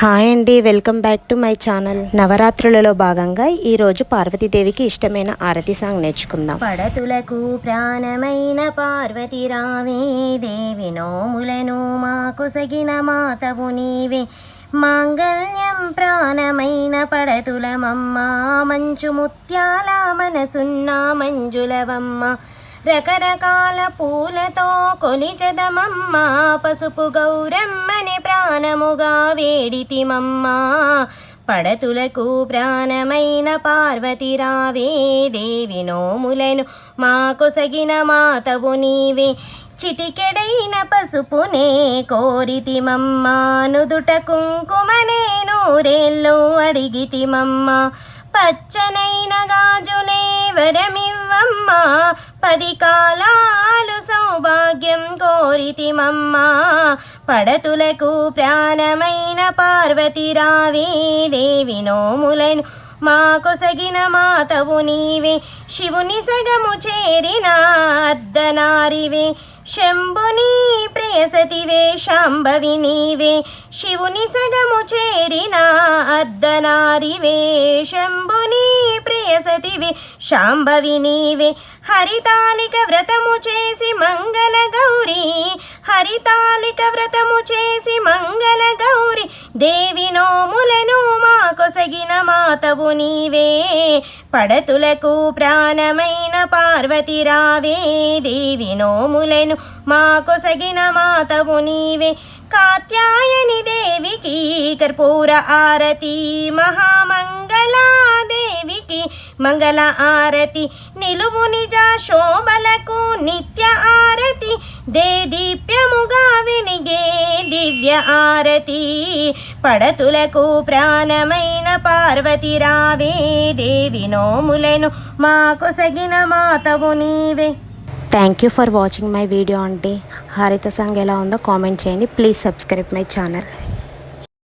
Hi అండి, welcome back to my channel. నవరాత్రులలో భాగంగా ఈరోజు పార్వతీదేవికి ఇష్టమైన ఆరతి సాంగ్ నేర్చుకుందాం. పడతులకు ప్రాణమైన పార్వతి రావే, దేవి నోములను మాకొసగిన మాతవు నీవే. మాంగళ్యం ప్రాణమైన పడతులమమ్మ, మంచు ముత్యాల మనసున్న మంజులవమ్మ. రకరకాల పూలతో కొలిచెదమమ్మ, పసుపు గౌరమ్మని ప్రాణముగా వేడితిమమ్మ. పడతులకు ప్రాణమైన పార్వతి రావే, దేవి నోములను మాకొసగిన మాతవు నీవే. చిటికెడైన పసుపునే కోరితిమమ్మ, నుదుట కుంకుమనే నూరేళ్ళు అడిగితిమమ్మ. పచ్చనైన గాజులే వరమివ్వమ్మ, 10 కాలాలు సౌభాగ్యం కోరితిమమ్మ. పడతులకు ప్రాణమైన పార్వతి రావే, దేవి నోములను మాకొసగిన మాతవు నీవే. శివుని సగము చేరిన అర్ధనారివే, శంభుని ప్రియసతివే శాంభవి నీవే. శివుని సగము చేరిన అర్ధనారివే, శంభుని ప్రియసతివే శాంభవి నీవే. హరితాలిక వ్రతము చేసి మంగళ గౌరీ, హరితాలిక వ్రతము చేసి మంగళ గౌరీ. దేవి నోములను మాకొసగిన మాతవు నీవే. పడతులకు ప్రాణమైన పార్వతి రావే, దేవి నోములను మాకొసగిన మాతవు నీవే. కాత్యాయని దేవికి కర్పూర ఆరతి, మహామంగళాదేవికి మంగళ ఆరతి. నిలువు నిజ శోభలకు నిత్య ఆరతి, దేదీప్యముగా వెలిగే దివ్య ఆరతి. పడతులకు ప్రాణమైన పార్వతి రావే, దేవి నోములను మాకొసగిన మాతవు నీవే. Thank you for watching my video అండి. హారతి సాంగ్ ఎలా ఉందో కామెంట్ చేయండి. Please subscribe my channel.